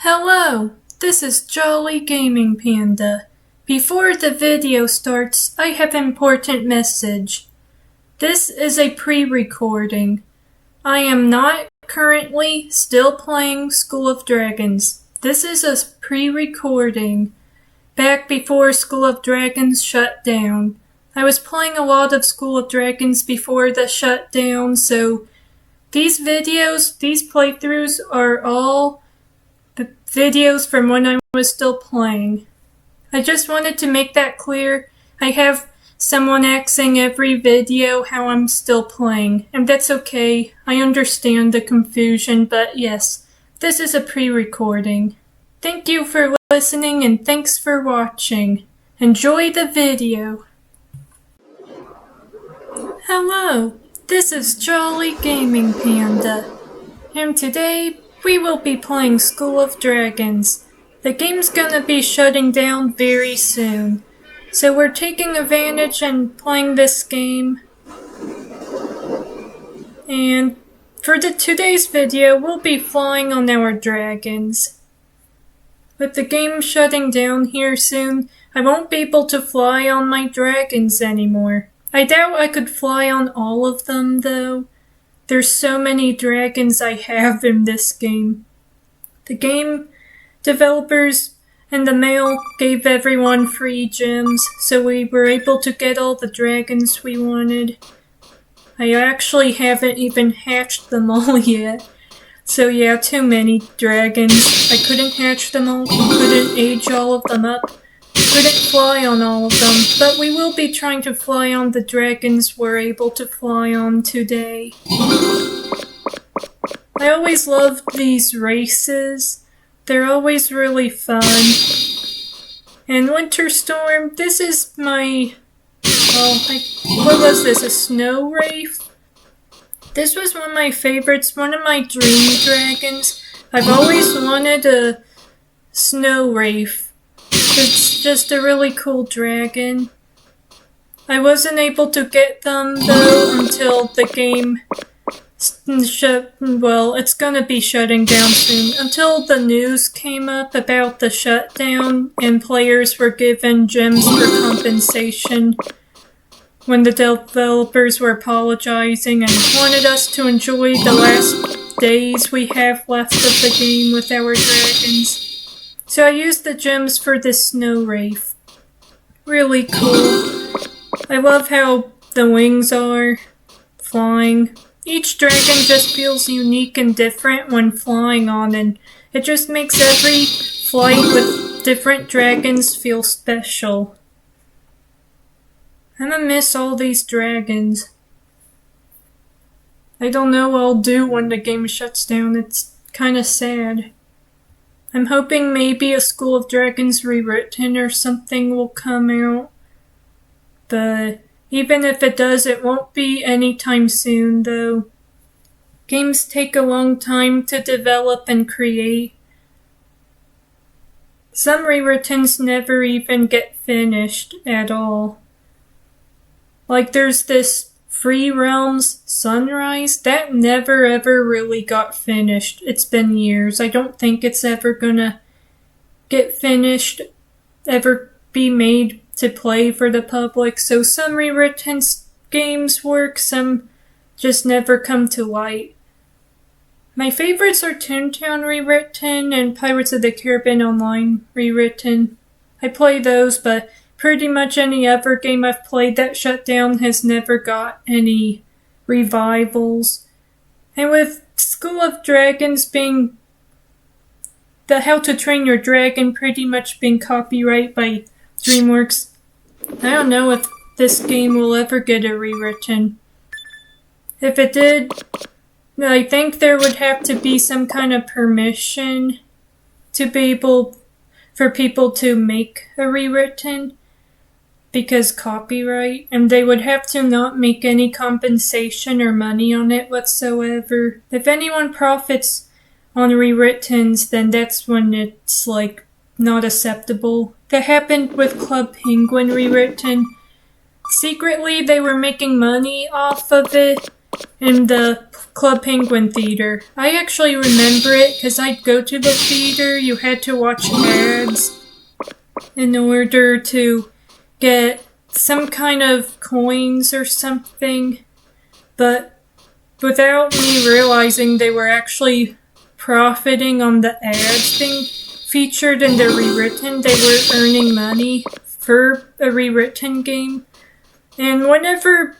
Hello, this is Jolly Gaming Panda. Before the video starts, I have an important message. This is a pre-recording. I am not currently still playing School of Dragons. This is a pre-recording back before School of Dragons shut down. I was playing a lot of School of Dragons before the shutdown, so these playthroughs are all the videos from when I was still playing. I just wanted to make that clear. I have someone asking every video how I'm still playing, and that's okay. I understand the confusion, but yes, this is a pre-recording. Thank you for listening and thanks for watching. Enjoy the video. Hello, this is Jolly Gaming Panda, and today we will be playing School of Dragons. The game's gonna be shutting down very soon, so we're taking advantage and playing this game. And for today's video, we'll be flying on our dragons. With the game shutting down here soon, I won't be able to fly on my dragons anymore. I doubt I could fly on all of them, though. There's so many dragons I have in this game. The game developers and the mail gave everyone free gems, so we were able to get all the dragons we wanted. I actually haven't even hatched them all yet. So yeah, too many dragons. I couldn't hatch them all, couldn't age all of them up, couldn't fly on all of them, but we will be trying to fly on the dragons we're able to fly on today. I always loved these races. They're always really fun. And Winter Storm, this is my... what was this? A snow wraith? This was one of my favorites, one of my dream dragons. I've always wanted a snow wraith. It's just a really cool dragon. I wasn't able to get them though until the game it's gonna be shutting down soon. Until the news came up about the shutdown and players were given gems for compensation when the developers were apologizing and wanted us to enjoy the last days we have left of the game with our dragons. So I used the gems for this snow wraith. Really cool. I love how the wings are flying. Each dragon just feels unique and different when flying on, and it just makes every flight with different dragons feel special. I'm gonna miss all these dragons. I don't know what I'll do when the game shuts down. It's kinda sad. I'm hoping maybe a School of Dragons rewritten or something will come out. But even if it does, it won't be anytime soon, though. Games take a long time to develop and create. Some rewrittens never even get finished at all. Like there's this Free Realms Sunrise, that never ever really got finished. It's been years. I don't think it's ever gonna get finished, ever be made to play for the public. So some rewritten games work, some just never come to light. My favorites are Toontown rewritten and Pirates of the Caribbean Online rewritten. I play those, but pretty much any other game I've played that shut down has never got any revivals. And with School of Dragons being the How to Train Your Dragon pretty much being copyright by DreamWorks, I don't know if this game will ever get a rewritten. If it did, I think there would have to be some kind of permission to be able for people to make a rewritten. Because copyright, and they would have to not make any compensation or money on it whatsoever. If anyone profits on rewrittens, then that's when it's not acceptable. That happened with Club Penguin rewritten. Secretly, they were making money off of it, in the Club Penguin Theater. I actually remember it because I'd go to the theater. You had to watch ads in order to get some kind of coins or something. But without me realizing, they were actually profiting on the ads being featured in the rewritten. They were earning money for a rewritten game. And whenever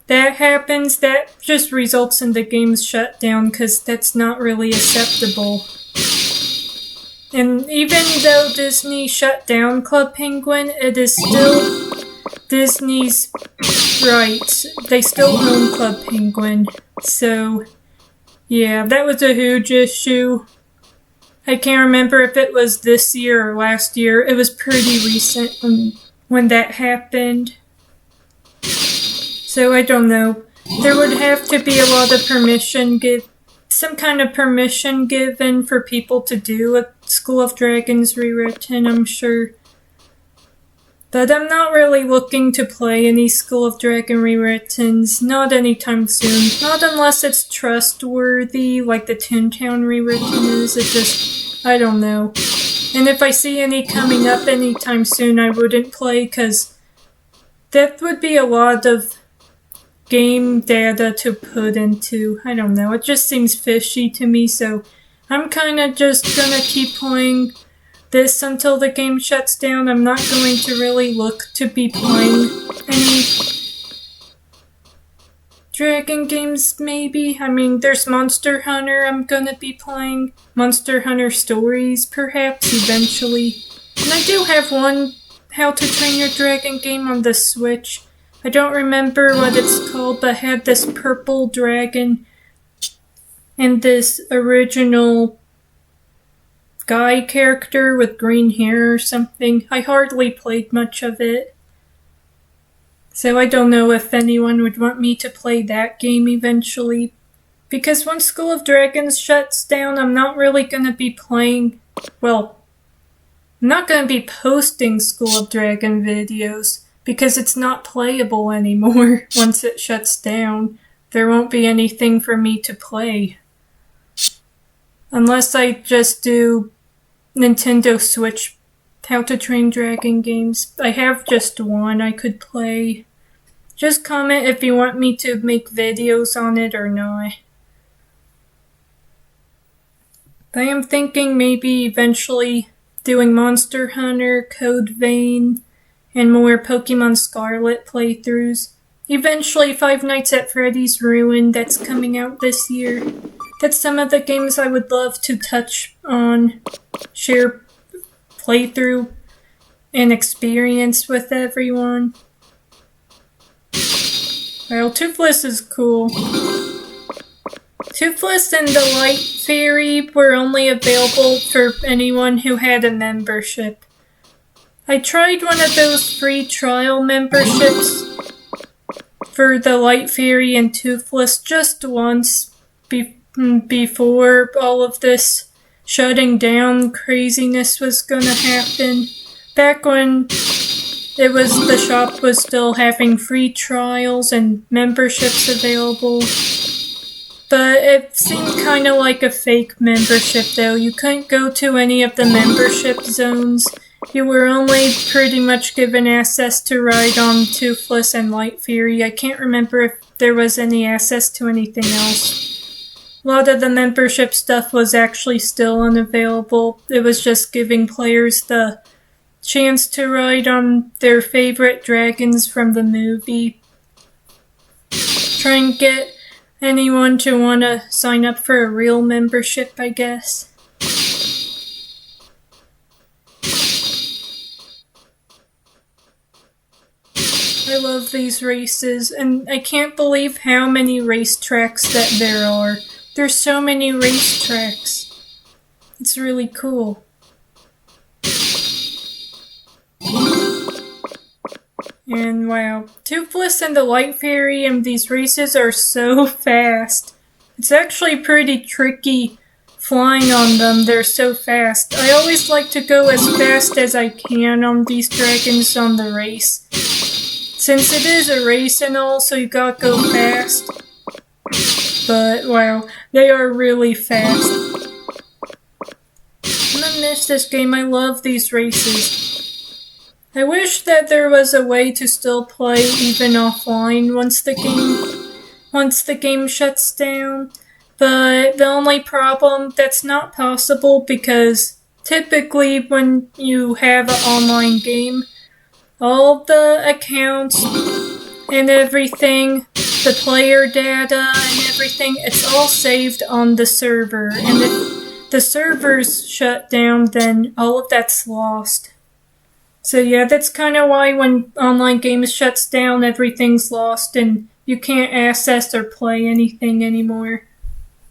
that happens, that just results in the game's shutdown because that's not really acceptable. And even though Disney shut down Club Penguin, it is still Disney's rights. They still own Club Penguin. So, yeah, that was a huge issue. I can't remember if it was this year or last year. It was pretty recent when that happened. So I don't know. There would have to be a lot of some kind of permission given for people to do a School of Dragons rewritten, I'm sure. But I'm not really looking to play any School of Dragon rewrittens, not anytime soon. Not unless it's trustworthy, like the Toontown rewritten is. It's just, I don't know. And if I see any coming up anytime soon, I wouldn't play, because that would be a lot of game data to put into. I don't know, it just seems fishy to me, so I'm kinda just gonna keep playing this until the game shuts down. I'm not going to really look to be playing any dragon games, maybe. I mean, there's Monster Hunter I'm gonna be playing. Monster Hunter Stories, perhaps, eventually. And I do have one How to Train Your Dragon game on the Switch. I don't remember what it's called, but I had this purple dragon and this original guy character with green hair or something. I hardly played much of it. So I don't know if anyone would want me to play that game eventually. Because when School of Dragons shuts down, I'm not really going to be playing... Well, I'm not going to be posting School of Dragon videos. Because it's not playable anymore once it shuts down. There won't be anything for me to play. Unless I just do Nintendo Switch How to Train Dragon games. I have just one I could play. Just comment if you want me to make videos on it or not. I am thinking maybe eventually doing Monster Hunter, Code Vein, and more Pokemon Scarlet playthroughs. Eventually, Five Nights at Freddy's Ruin, that's coming out this year. That's some of the games I would love to touch on, share playthrough and experience with everyone. Well, Toothless is cool. Toothless and the Light Fairy were only available for anyone who had a membership. I tried one of those free trial memberships for the Light Fairy and Toothless just once before all of this shutting down craziness was gonna happen. Back when the shop was still having free trials and memberships available. But it seemed kinda like a fake membership though. You couldn't go to any of the membership zones. You were only pretty much given access to ride on Toothless and Light Fairy. I can't remember if there was any access to anything else. A lot of the membership stuff was actually still unavailable. It was just giving players the chance to ride on their favorite dragons from the movie. Try and get anyone to want to sign up for a real membership, I guess. I love these races, and I can't believe how many racetracks that there are. There's so many racetracks. It's really cool. And wow, Toothless and the Light Fairy and these races are so fast. It's actually pretty tricky flying on them, they're so fast. I always like to go as fast as I can on these dragons on the race. Since it is a race and all, so you gotta go fast. but wow, they are really fast. I'm gonna miss this game. I love these races. I wish that there was a way to still play even offline once the game shuts down. But the only problem, that's not possible because typically when you have an online game, all the accounts and everything, the player data and everything, it's all saved on the server. And if the server's shut down, then all of that's lost. So yeah, that's kind of why when online games shuts down, everything's lost and you can't access or play anything anymore.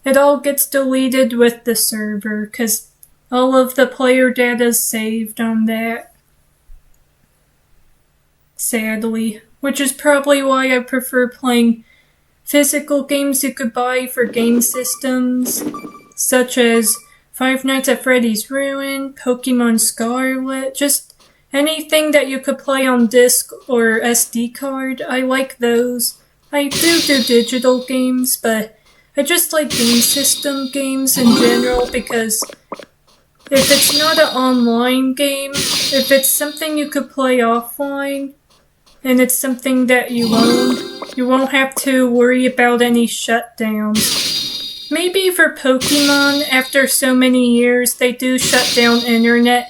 It all gets deleted with the server, because all of the player data is saved on that. Sadly. Which is probably why I prefer playing physical games you could buy for game systems, such as Five Nights at Freddy's Ruin, Pokemon Scarlet, just anything that you could play on disc or SD card. I like those. I do digital games, but I just like game system games in general because if it's not an online game, if it's something you could play offline, and it's something that you won't have to worry about any shutdowns. Maybe for Pokemon, after so many years, they do shut down internet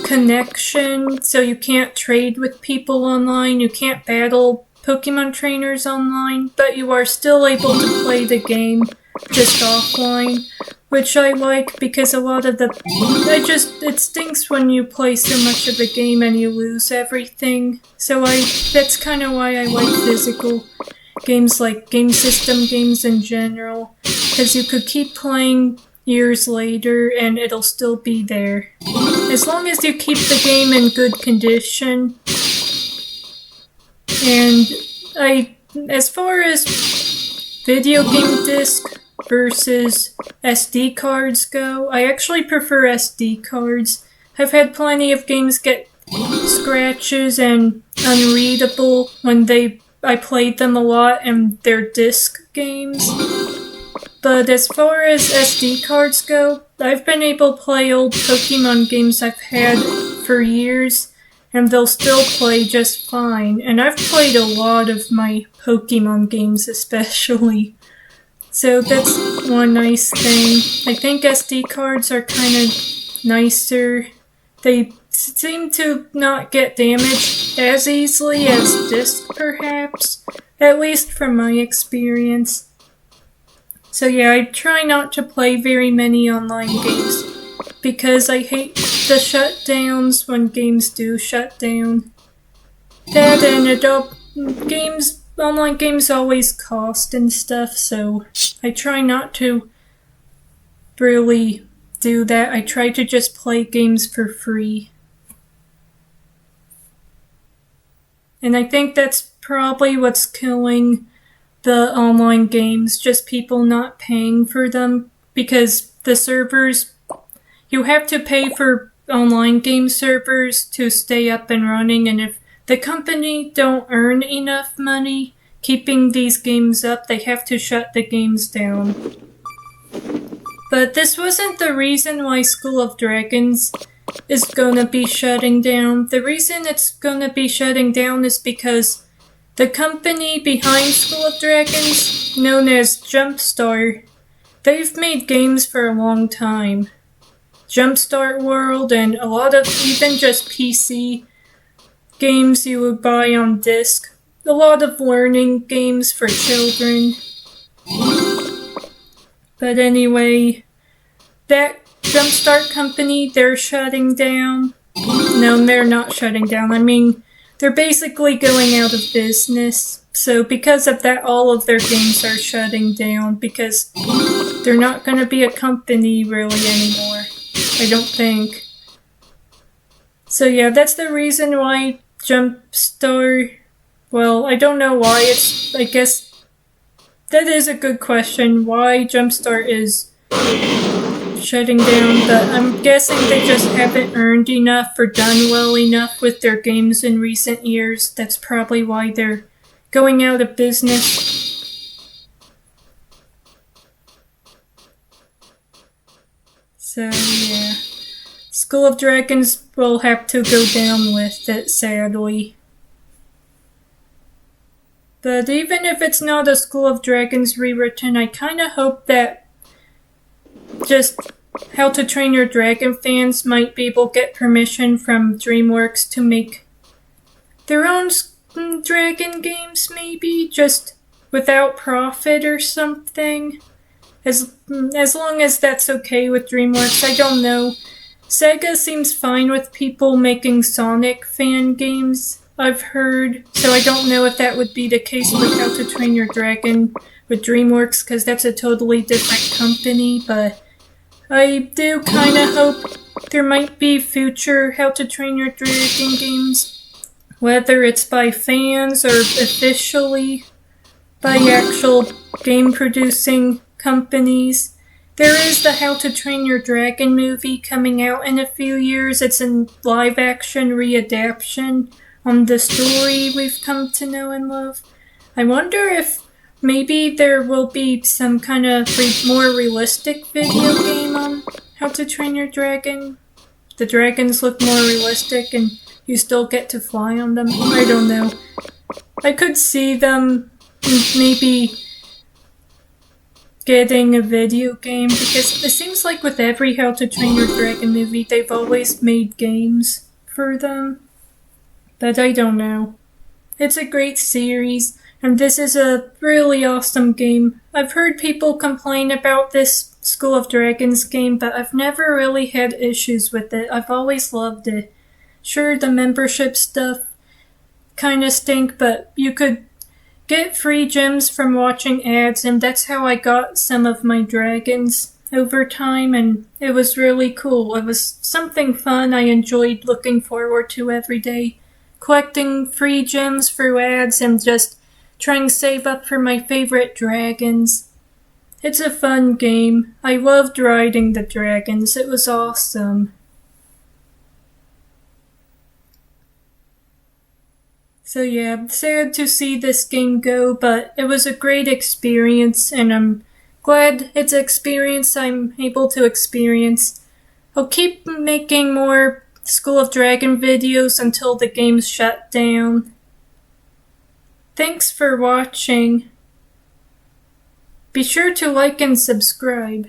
connection, so you can't trade with people online, you can't battle Pokemon trainers online, but you are still able to play the game just offline, which I like because a lot of it stinks when you play so much of a game and you lose everything. So that's kind of why I like physical games, like game system games in general, because you could keep playing years later and it'll still be there. As long as you keep the game in good condition. And as far as video game disc versus SD cards go, I actually prefer SD cards. I've had plenty of games get scratches and unreadable when I played them a lot and they're disc games. But as far as SD cards go, I've been able to play old Pokemon games I've had for years and they'll still play just fine. And I've played a lot of my Pokemon games especially. So that's one nice thing. I think SD cards are kind of nicer. They seem to not get damaged as easily as disc, perhaps. At least from my experience. So yeah, I try not to play very many online games because I hate the shutdowns when games do shut down. That and adult games, online games always cost and stuff, so I try not to really do that. I try to just play games for free. And I think that's probably what's killing the online games, just people not paying for them, because the servers, you have to pay for online game servers to stay up and running, and if the company don't earn enough money keeping these games up, they have to shut the games down. But this wasn't the reason why School of Dragons is gonna be shutting down. The reason it's gonna be shutting down is because the company behind School of Dragons, known as Jumpstart, they've made games for a long time. Jumpstart World and a lot of even just PC games you would buy on disc. A lot of learning games for children. But anyway, that Jumpstart company, they're shutting down. No, they're not shutting down. I mean, they're basically going out of business. So because of that, all of their games are shutting down because they're not going to be a company really anymore. I don't think. So yeah, that's the reason why Jumpstart, well, I don't know why I guess that is a good question, why Jumpstart is shutting down, but I'm guessing they just haven't earned enough or done well enough with their games in recent years. That's probably why they're going out of business. So yeah, School of Dragons will have to go down with it, sadly. But even if it's not a School of Dragons rewritten, I kinda hope that just How to Train Your Dragon fans might be able to get permission from DreamWorks to make their own dragon games, maybe, just without profit or something. As long as that's okay with DreamWorks, I don't know. Sega seems fine with people making Sonic fan games, I've heard, so I don't know if that would be the case with How to Train Your Dragon with DreamWorks, because that's a totally different company, but I do kind of hope there might be future How to Train Your Dragon games, whether it's by fans or officially by actual game-producing companies. There is the How to Train Your Dragon movie coming out in a few years. It's a live-action readaptation on the story we've come to know and love. I wonder if maybe there will be some kind of more realistic video game on How to Train Your Dragon. The dragons look more realistic and you still get to fly on them. I don't know. I could see them maybe getting a video game, because it seems like with every How to Train Your Dragon movie, they've always made games for them. But I don't know. It's a great series, and this is a really awesome game. I've heard people complain about this School of Dragons game, but I've never really had issues with it. I've always loved it. Sure, the membership stuff kinda stink, but you could get free gems from watching ads, and that's how I got some of my dragons over time, and it was really cool. It was something fun I enjoyed looking forward to every day. Collecting free gems through ads and just trying to save up for my favorite dragons. It's a fun game. I loved riding the dragons. It was awesome. So yeah, sad to see this game go, but it was a great experience, and I'm glad it's an experience I'm able to experience. I'll keep making more School of Dragon videos until the game's shut down. Thanks for watching. Be sure to like and subscribe.